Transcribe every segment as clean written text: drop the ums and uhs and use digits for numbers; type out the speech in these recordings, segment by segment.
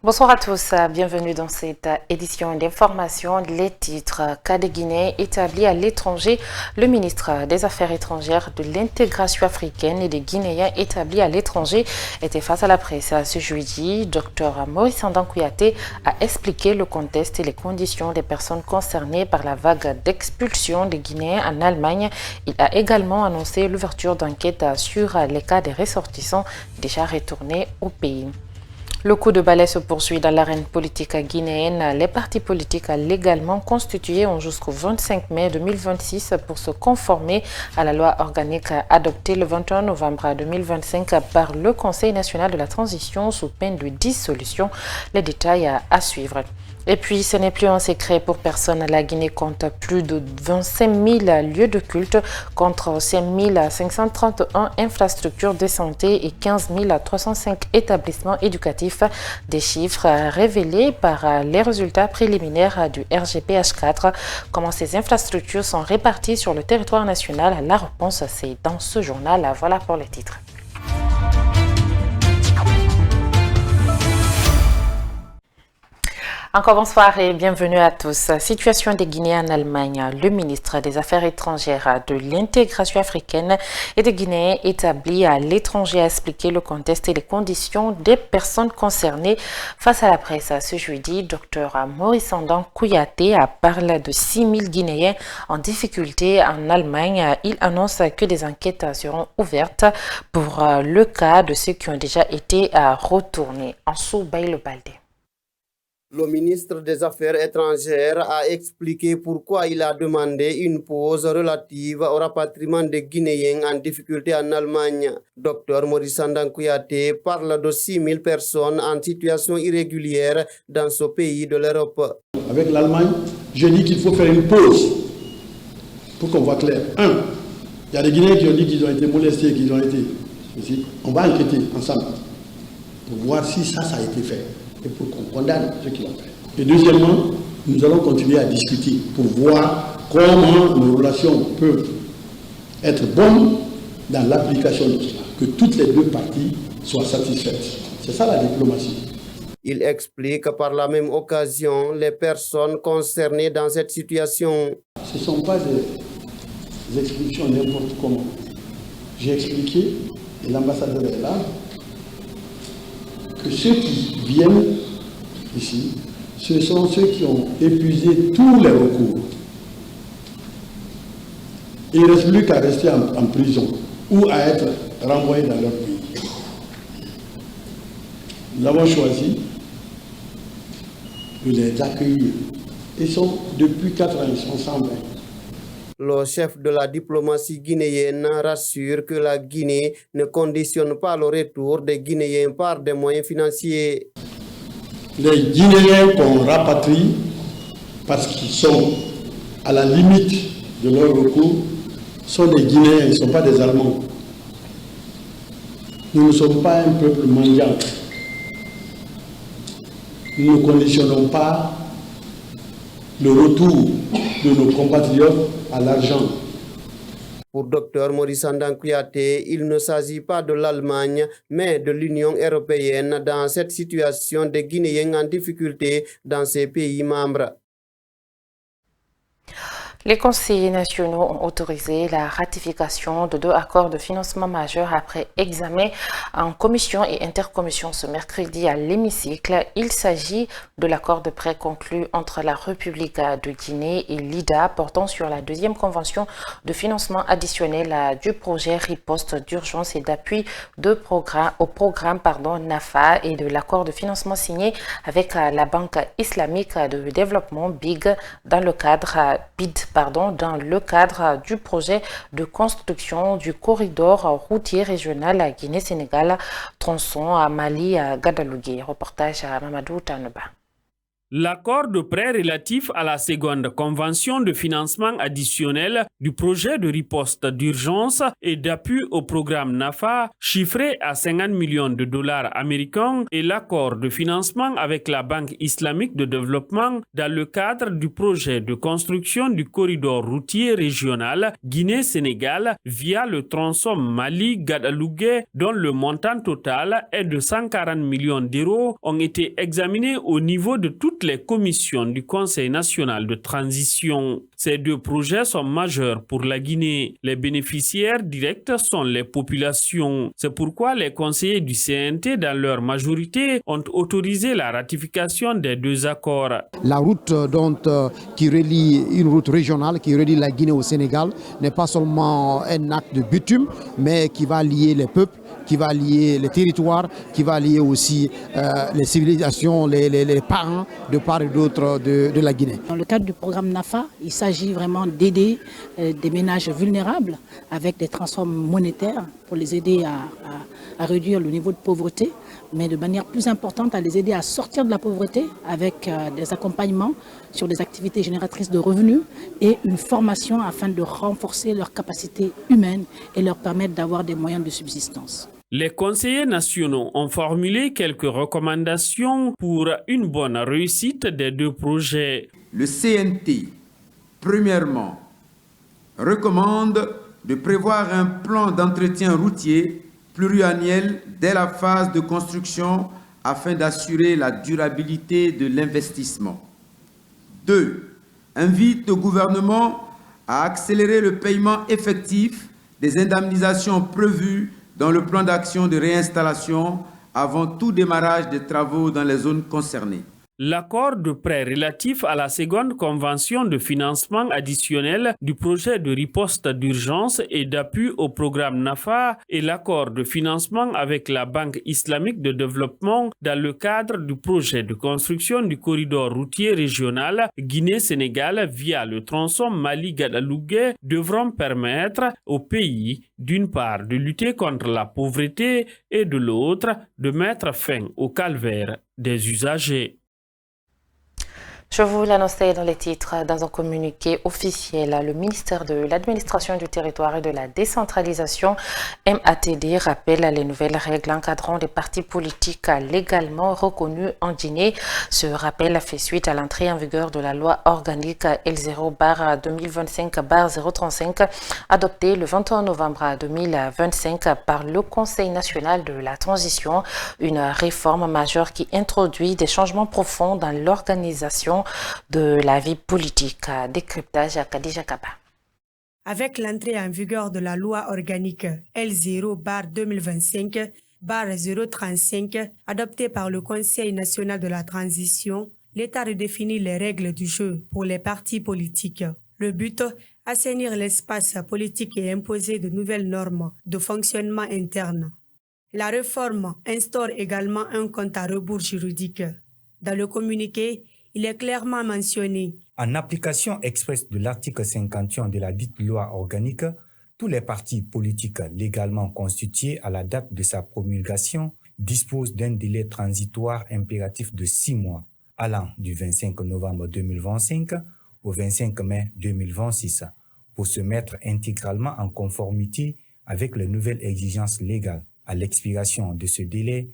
Bonsoir à tous, bienvenue dans cette édition d'information. Les titres: cas de Guinée établi à l'étranger. Le ministre des Affaires étrangères, de l'intégration africaine et des Guinéens établis à l'étranger était face à la presse ce jeudi. Dr Maurice Sandan Kouyaté a expliqué le contexte et les conditions des personnes concernées par la vague d'expulsion des Guinéens en Allemagne. Il a également annoncé l'ouverture d'enquêtes sur les cas des ressortissants déjà retournés au pays. Le coup de balai se poursuit dans l'arène politique guinéenne. Les partis politiques légalement constitués ont jusqu'au 25 mai 2026 pour se conformer à la loi organique adoptée le 21 novembre 2025 par le Conseil national de la transition sous peine de dissolution. Les détails à suivre. Et puis, ce n'est plus un secret pour personne. La Guinée compte plus de 25 000 lieux de culte contre 5 531 infrastructures de santé et 15 305 établissements éducatifs. Des chiffres révélés par les résultats préliminaires du RGPH4. Comment ces infrastructures sont réparties sur le territoire national? La réponse, c'est dans ce journal. Voilà pour les titres. Encore bonsoir et bienvenue à tous. Situation des Guinéens en Allemagne. Le ministre des Affaires étrangères, de l'intégration africaine et des Guinéens établis à l'étranger a expliqué le contexte et les conditions des personnes concernées face à la presse. Ce jeudi, Dr Maurice Sandan Kouyaté parle de 6 000 Guinéens en difficulté en Allemagne. Il annonce que des enquêtes seront ouvertes pour le cas de ceux qui ont déjà été retournés. Ansou Baïle-Baldé. Le ministre des Affaires étrangères a expliqué pourquoi il a demandé une pause relative au rapatriement des Guinéens en difficulté en Allemagne. Dr Maurice Sandan Kouyaté parle de 6 000 personnes en situation irrégulière dans ce pays de l'Europe. Avec l'Allemagne, je dis qu'il faut faire une pause pour qu'on voit clair. Il y a des Guinéens qui ont dit qu'ils ont été molestés, qu'ils ont été... On va enquêter ensemble pour voir si ça a été fait et pour qu'on condamne ceux qui l'ont fait. Et deuxièmement, nous allons continuer à discuter pour voir comment nos relations peuvent être bonnes dans l'application de cela, que toutes les deux parties soient satisfaites. C'est ça la diplomatie. Il explique par la même occasion les personnes concernées dans cette situation. Ce ne sont pas des expulsions n'importe comment. J'ai expliqué, et l'ambassadeur est là, que ceux qui viennent ici, ce sont ceux qui ont épuisé tous les recours. Il ne reste plus qu'à rester en prison ou à être renvoyés dans leur pays. Nous avons choisi de les accueillir. Depuis 4 ans, ils sont 120. Le chef de la diplomatie guinéenne rassure que la Guinée ne conditionne pas le retour des Guinéens par des moyens financiers. Les Guinéens qu'on rapatrie, parce qu'ils sont à la limite de leur recours, sont des Guinéens, ils ne sont pas des Allemands. Nous ne sommes pas un peuple mendiant. Nous ne conditionnons pas le retour de nos compatriotes à l'argent. Pour Dr Maurice Sandan Kouyaté, il ne s'agit pas de l'Allemagne, mais de l'Union européenne dans cette situation des Guinéens en difficulté dans ces pays membres. Les conseillers nationaux ont autorisé la ratification de 2 accords de financement majeurs après examen en commission et intercommission ce mercredi à l'hémicycle. Il s'agit de l'accord de prêt conclu entre la République de Guinée et l'IDA portant sur la 2e convention de financement additionnel du projet riposte d'urgence et d'appui au programme NAFA et de l'accord de financement signé avec la Banque islamique de développement BID dans le cadre du projet de construction du corridor routier régional Guinée-Sénégal, tronçon à Mali-Gadalougué. Reportage à Mamadou Taneba. L'accord de prêt relatif à la seconde convention de financement additionnel du projet de riposte d'urgence et d'appui au programme NAFA, chiffré à 50 millions de dollars américains, et l'accord de financement avec la Banque islamique de développement dans le cadre du projet de construction du corridor routier régional Guinée-Sénégal via le tronçon Mali-Guadalougué, dont le montant total est de 140 millions d'euros, ont été examinés au niveau de toutes les commissions du Conseil national de transition. Ces deux projets sont majeurs pour la Guinée. Les bénéficiaires directs sont les populations. C'est pourquoi les conseillers du CNT, dans leur majorité, ont autorisé la ratification des deux accords. La route qui relie une route régionale qui relie la Guinée au Sénégal n'est pas seulement un acte de bitume, mais qui va lier les peuples, qui va lier les territoires, qui va lier aussi les civilisations, les parents de part et d'autre de la Guinée. Dans le cadre du programme NAFA, il s'agit vraiment d'aider des ménages vulnérables avec des transferts monétaires pour les aider à réduire le niveau de pauvreté, mais de manière plus importante à les aider à sortir de la pauvreté avec des accompagnements sur des activités génératrices de revenus et une formation afin de renforcer leurs capacités humaines et leur permettre d'avoir des moyens de subsistance. Les conseillers nationaux ont formulé quelques recommandations pour une bonne réussite des deux projets. Le CNT, premièrement, recommande de prévoir un plan d'entretien routier pluriannuel dès la phase de construction afin d'assurer la durabilité de l'investissement. 2. Invite le gouvernement à accélérer le paiement effectif des indemnisations prévues dans le plan d'action de réinstallation avant tout démarrage des travaux dans les zones concernées. L'accord de prêt relatif à la seconde convention de financement additionnel du projet de riposte d'urgence et d'appui au programme NAFA et l'accord de financement avec la Banque islamique de développement dans le cadre du projet de construction du corridor routier régional Guinée-Sénégal via le tronçon Mali-Guadalougué devront permettre au pays, d'une part, de lutter contre la pauvreté et de l'autre, de mettre fin au calvaire des usagers. Je vous l'annonçais dans les titres. Dans un communiqué officiel, le ministère de l'Administration du Territoire et de la Décentralisation, MATD, rappelle les nouvelles règles encadrant les partis politiques légalement reconnus en Guinée. Ce rappel fait suite à l'entrée en vigueur de la loi organique L0/2025/035 adoptée le 21 novembre 2025 par le Conseil national de la transition, une réforme majeure qui introduit des changements profonds dans l'organisation de la vie politique. Décryptage à Khadija Kaba. Avec l'entrée en vigueur de la loi organique L0/2025/035 adoptée par le Conseil national de la transition, l'État redéfinit les règles du jeu pour les partis politiques. Le but, assainir l'espace politique et imposer de nouvelles normes de fonctionnement interne. La réforme instaure également un compte à rebours juridique. Dans le communiqué, il est clairement mentionné. En application expresse de l'article 51 de la dite loi organique, tous les partis politiques légalement constitués à la date de sa promulgation disposent d'un délai transitoire impératif de 6 mois, allant du 25 novembre 2025 au 25 mai 2026, pour se mettre intégralement en conformité avec les nouvelles exigences légales. À l'expiration de ce délai,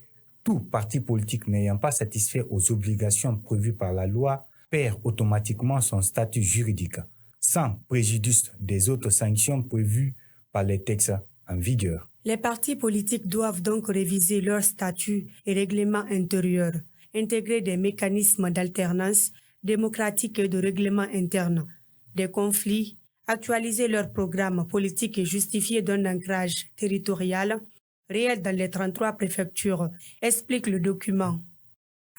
tout parti politique n'ayant pas satisfait aux obligations prévues par la loi perd automatiquement son statut juridique, sans préjudice des autres sanctions prévues par les textes en vigueur. Les partis politiques doivent donc réviser leur statut et règlement intérieur, intégrer des mécanismes d'alternance démocratique et de règlement interne, des conflits, actualiser leur programme politique et justifier d'un ancrage territorial réel dans les 33 préfectures, explique le document.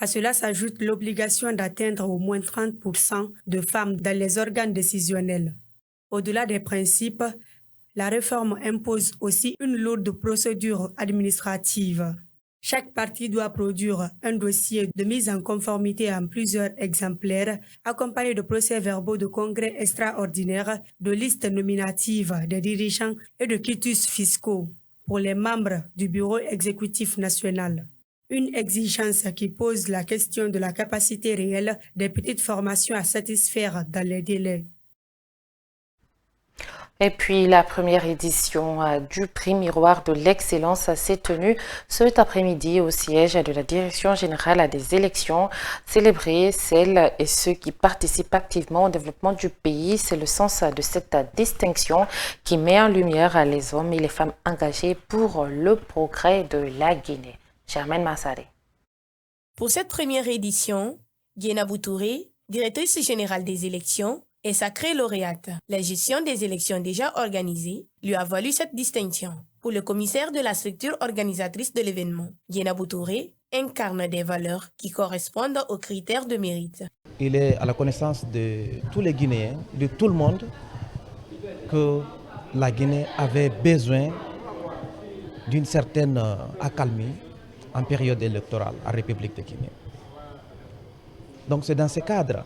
À cela s'ajoute l'obligation d'atteindre au moins 30% de femmes dans les organes décisionnels. Au-delà des principes, la réforme impose aussi une lourde procédure administrative. Chaque parti doit produire un dossier de mise en conformité en plusieurs exemplaires, accompagné de procès-verbaux de congrès extraordinaires, de listes nominatives des dirigeants et de quitus fiscaux pour les membres du bureau exécutif national. Une exigence qui pose la question de la capacité réelle des petites formations à satisfaire dans les délais. Et puis la première édition du prix Miroir de l'excellence s'est tenue cet après-midi au siège de la Direction générale des élections. Célébrer celles et ceux qui participent activement au développement du pays, c'est le sens de cette distinction qui met en lumière les hommes et les femmes engagés pour le progrès de la Guinée. Germaine Massaré. Pour cette première édition, Guénabou Touré, directrice générale des élections, et sacrée lauréate. La gestion des élections déjà organisées lui a valu cette distinction. Pour le commissaire de la structure organisatrice de l'événement, Guénabou Touré incarne des valeurs qui correspondent aux critères de mérite. Il est à la connaissance de tous les Guinéens, de tout le monde, que la Guinée avait besoin d'une certaine accalmie en période électorale en République de Guinée. Donc c'est dans ce cadre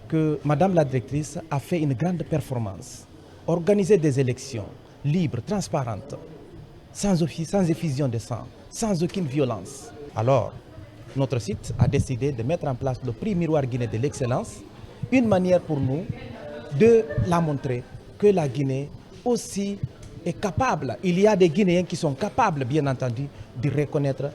que Madame la directrice a fait une grande performance, organisé des élections libres, transparentes, sans effusion de sang, sans aucune violence. Alors, notre site a décidé de mettre en place le prix Miroir Guinée de l'excellence, une manière pour nous de la montrer que la Guinée aussi est capable. Il y a des Guinéens qui sont capables, bien entendu, de reconnaître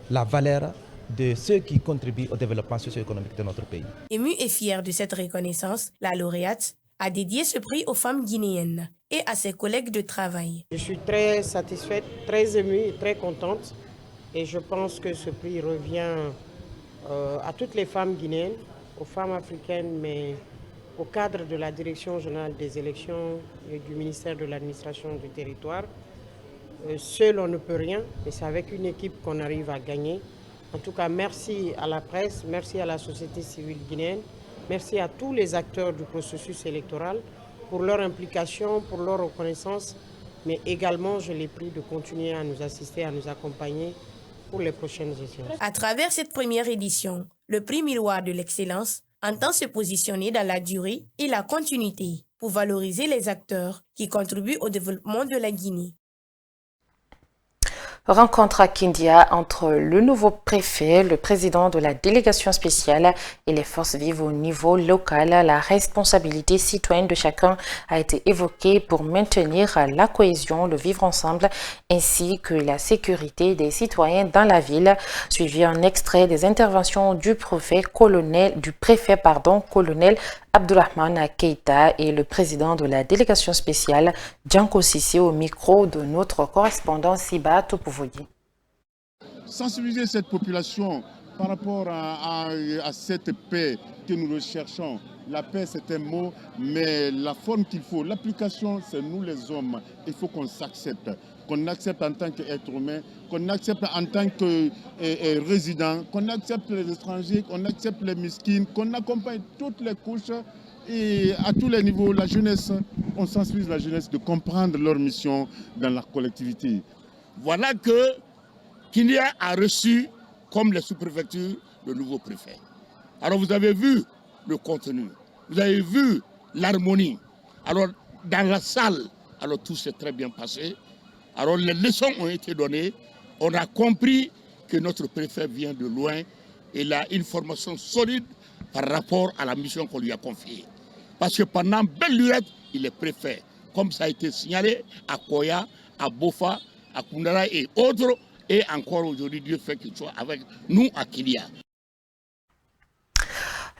la valeur de ceux qui contribuent au développement socio-économique de notre pays. Émue et fière de cette reconnaissance, la lauréate a dédié ce prix aux femmes guinéennes et à ses collègues de travail. Je suis très satisfaite, très émue et très contente. Et je pense que ce prix revient à toutes les femmes guinéennes, aux femmes africaines, mais au cadre de la Direction générale des élections et du ministère de l'administration du territoire. Seul on ne peut rien, mais c'est avec une équipe qu'on arrive à gagner. En tout cas, merci à la presse, merci à la société civile guinéenne, merci à tous les acteurs du processus électoral pour leur implication, pour leur reconnaissance, mais également je les prie de continuer à nous assister, à nous accompagner pour les prochaines échéances. À travers cette première édition, le prix Miroir de l'excellence entend se positionner dans la durée et la continuité pour valoriser les acteurs qui contribuent au développement de la Guinée. Rencontre à Kindia entre le nouveau préfet, le président de la délégation spéciale et les forces vives au niveau local. La responsabilité citoyenne de chacun a été évoquée pour maintenir la cohésion, le vivre ensemble, ainsi que la sécurité des citoyens dans la ville. Suivi un extrait des interventions du préfet colonel Abdourahmane Keïta et le président de la délégation spéciale, Django Sissi, au micro de notre correspondant Siba Topouvoudi. Sensibiliser cette population par rapport à cette paix que nous recherchons. La paix, c'est un mot, mais la forme qu'il faut, l'application, c'est nous les hommes. Il faut qu'on s'accepte. Qu'on accepte en tant qu'être humain, qu'on accepte en tant que résident, qu'on accepte les étrangers, qu'on accepte les miskines, qu'on accompagne toutes les couches et à tous les niveaux. La jeunesse, on sensibilise la jeunesse de comprendre leur mission dans la collectivité. Voilà que Kindia a reçu, comme les sous-préfectures, le nouveau préfet. Alors vous avez vu le contenu, vous avez vu l'harmonie. Alors dans la salle, alors tout s'est très bien passé. Alors les leçons ont été données, on a compris que notre préfet vient de loin et il a une formation solide par rapport à la mission qu'on lui a confiée. Parce que pendant belle lurette, il est préfet, comme ça a été signalé à Koya, à Bofa, à Koundara et autres, et encore aujourd'hui Dieu fait qu'il soit avec nous à Kindia.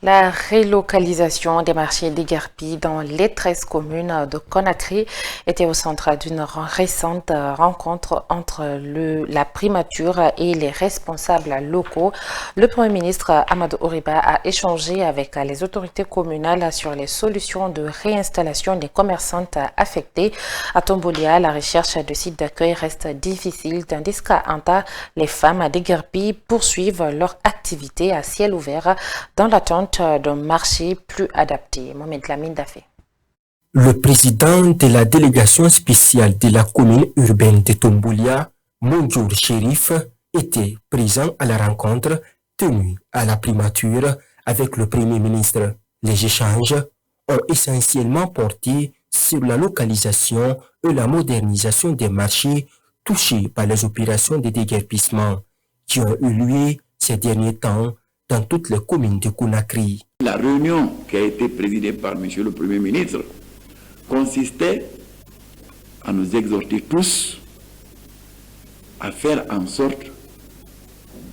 La relocalisation des marchés d'Igarpi dans les 13 communes de Conakry était au centre d'une récente rencontre entre la primature et les responsables locaux. Le Premier ministre Amadou Oriba a échangé avec les autorités communales sur les solutions de réinstallation des commerçantes affectées. À Tombolia, la recherche de sites d'accueil reste difficile, tandis qu'à Anta, les femmes d'Igarpi poursuivent leur activité à ciel ouvert dans l'attente d'un marché plus adapté. Mohamed Lamine Dafé. Le président de la délégation spéciale de la commune urbaine de Tomboulia, Mondjour Chérif, était présent à la rencontre tenue à la primature avec le Premier ministre. Les échanges ont essentiellement porté sur la localisation et la modernisation des marchés touchés par les opérations de déguerpissement qui ont eu lieu ces derniers temps dans toutes les communes de Conakry. La réunion qui a été présidée par M. le Premier ministre consistait à nous exhorter tous à faire en sorte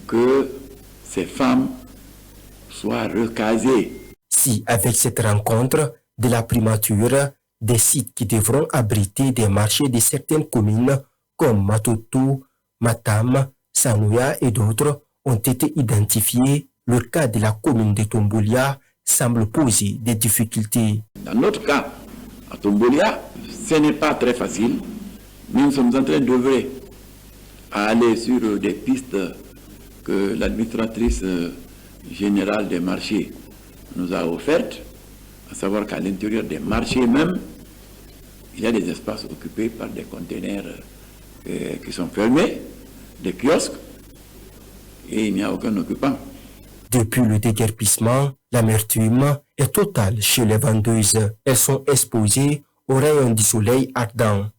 que ces femmes soient recasées. Si avec cette rencontre de la primature, des sites qui devront abriter des marchés de certaines communes comme Matoto, Matam, Sanouya et d'autres ont été identifiés, le cas de la commune de Tombolia semble poser des difficultés. Dans notre cas, à Tombolia, ce n'est pas très facile. Nous sommes en train d'œuvrer à aller sur des pistes que l'administratrice générale des marchés nous a offertes, à savoir qu'à l'intérieur des marchés même, il y a des espaces occupés par des conteneurs qui sont fermés, des kiosques, et il n'y a aucun occupant. Depuis le déguerpissement, l'amertume est totale chez les vendeuses. Elles sont exposées aux rayons du soleil ardent.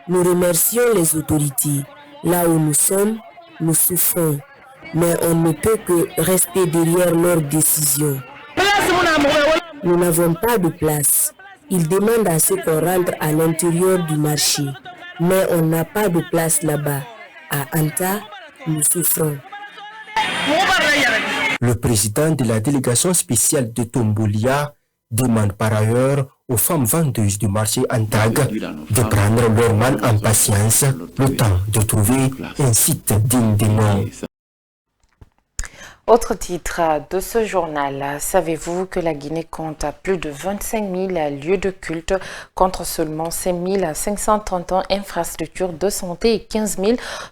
Nous remercions les autorités. Là où nous sommes, nous souffrons. Mais on ne peut que rester derrière leurs décisions. Nous n'avons pas de place. Ils demandent à ce qu'on rentre à l'intérieur du marché. Mais on n'a pas de place là-bas. À Anta, nous souffrons. Le président de la délégation spéciale de Tombolia demande par ailleurs aux femmes vendeuses du marché Antag de prendre leur mal en patience, le temps de trouver un site digne de nom. Autre titre de ce journal, savez-vous que la Guinée compte plus de 25 000 lieux de culte contre seulement 5 530 infrastructures de santé et 15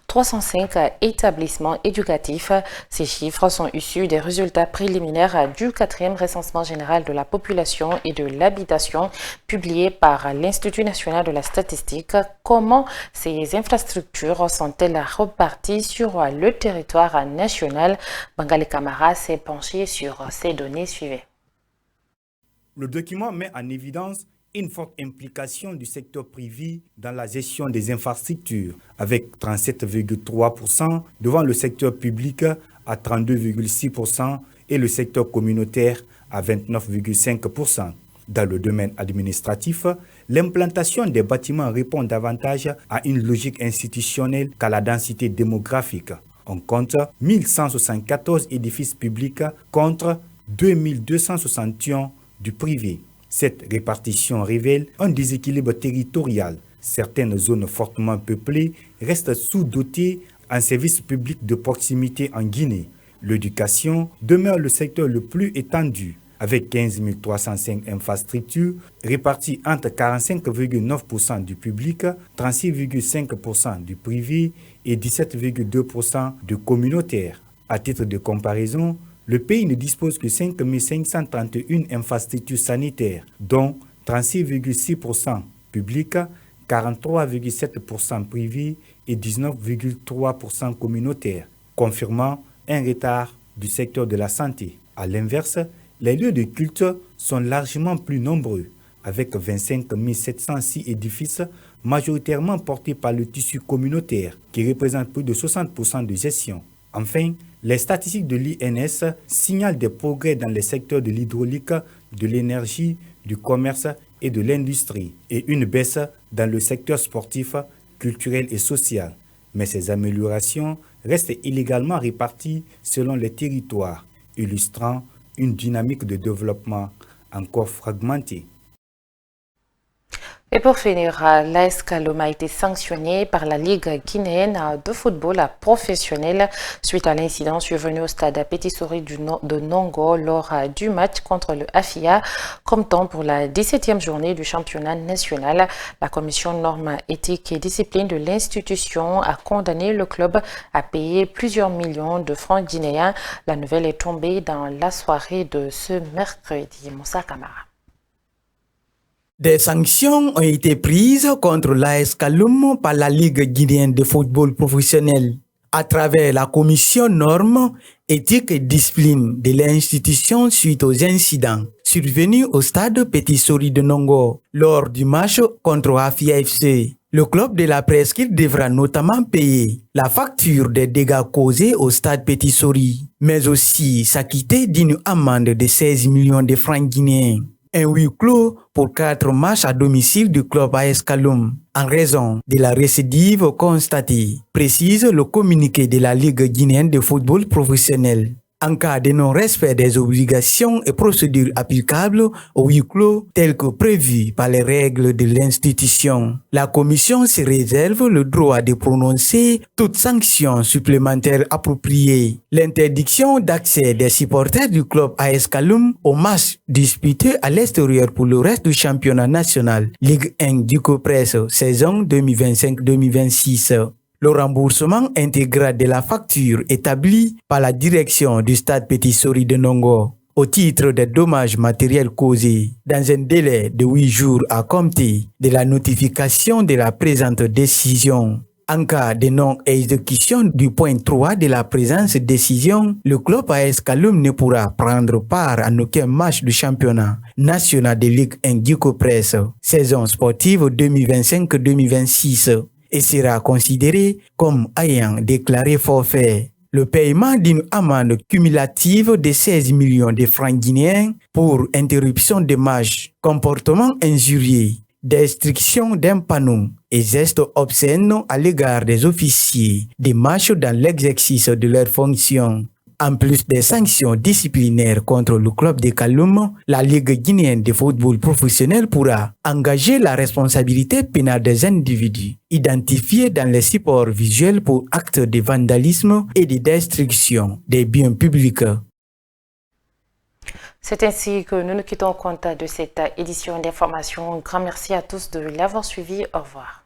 305 établissements éducatifs? Ces chiffres sont issus des résultats préliminaires du 4e recensement général de la population et de l'habitation publié par l'Institut national de la statistique. Comment ces infrastructures sont-elles reparties sur le territoire national? Bangali Camara s'est penché sur ces données. Suivies. Le document met en évidence une forte implication du secteur privé dans la gestion des infrastructures, avec 37,3% devant le secteur public à 32,6% et le secteur communautaire à 29,5%. Dans le domaine administratif, l'implantation des bâtiments répond davantage à une logique institutionnelle qu'à la densité démographique. On compte 1174 édifices publics contre 2261 du privé. Cette répartition révèle un déséquilibre territorial. Certaines zones fortement peuplées restent sous-dotées en services publics de proximité en Guinée. L'éducation demeure le secteur le plus étendu, avec 15 305 infrastructures réparties entre 45,9% du public, 36,5% du privé et 17,2% du communautaire. À titre de comparaison, le pays ne dispose que 5 531 infrastructures sanitaires, dont 36,6% public, 43,7% privé et 19,3% communautaire, confirmant un retard du secteur de la santé. À l'inverse, les lieux de culte sont largement plus nombreux, avec 25 706 édifices majoritairement portés par le tissu communautaire, qui représente plus de 60% de gestion. Enfin, les statistiques de l'INS signalent des progrès dans les secteurs de l'hydraulique, de l'énergie, du commerce et de l'industrie, et une baisse dans le secteur sportif, culturel et social. Mais ces améliorations restent illégalement réparties selon les territoires, illustrant une dynamique de développement encore fragmentée. Et pour finir, l'AS Kaloum a été sanctionné par la Ligue guinéenne de football professionnel suite à l'incident survenu au stade Petit Souris de Nongo lors du match contre le AFIA, comme temps pour la 17e journée du championnat national. La commission normes éthique et discipline de l'institution a condamné le club à payer plusieurs millions de francs guinéens. La nouvelle est tombée dans la soirée de ce mercredi. Moussa Kamara. Des sanctions ont été prises contre l'AS Kaloum par la Ligue guinéenne de football professionnel à travers la commission normes, éthique et discipline de l'institution suite aux incidents survenus au stade Petit Souris de Nongo lors du match contre AFIA FC. Le club de la presqu'île devra notamment payer la facture des dégâts causés au stade Petit Sori, mais aussi s'acquitter d'une amende de 16 millions de francs guinéens. Un huis clos pour 4 matchs à domicile du club AS Kaloum, en raison de la récidive constatée, précise le communiqué de la Ligue guinéenne de football professionnel. En cas de non-respect des obligations et procédures applicables au huis clos telles que prévues par les règles de l'institution, la commission se réserve le droit de prononcer toute sanction supplémentaire appropriée. L'interdiction d'accès des supporters du club AS Kaloum aux matchs disputés à l'extérieur pour le reste du championnat national Ligue 1 du COPRES saison 2025-2026. Le remboursement intégral de la facture établie par la direction du stade Petit Sori de Nongo au titre des dommages matériels causés dans un délai de 8 jours à compter de la notification de la présente décision. En cas de non-exécution du point 3 de la présente décision, le club AS Kaloum ne pourra prendre part à aucun match du championnat national de Ligue 1 du COPRES saison sportive 2025-2026. Et sera considéré comme ayant déclaré forfait. Le paiement d'une amende cumulative de 16 millions de francs guinéens pour interruption de match, comportement injurieux, destruction d'un panneau et gestes obscènes à l'égard des officiers des matchs dans l'exercice de leurs fonctions. En plus des sanctions disciplinaires contre le club de Kaloum, la Ligue guinéenne de football professionnel pourra engager la responsabilité pénale des individus identifiés dans les supports visuels pour actes de vandalisme et de destruction des biens publics. C'est ainsi que nous nous quittons compte de cette édition d'information. Un grand merci à tous de l'avoir suivi. Au revoir.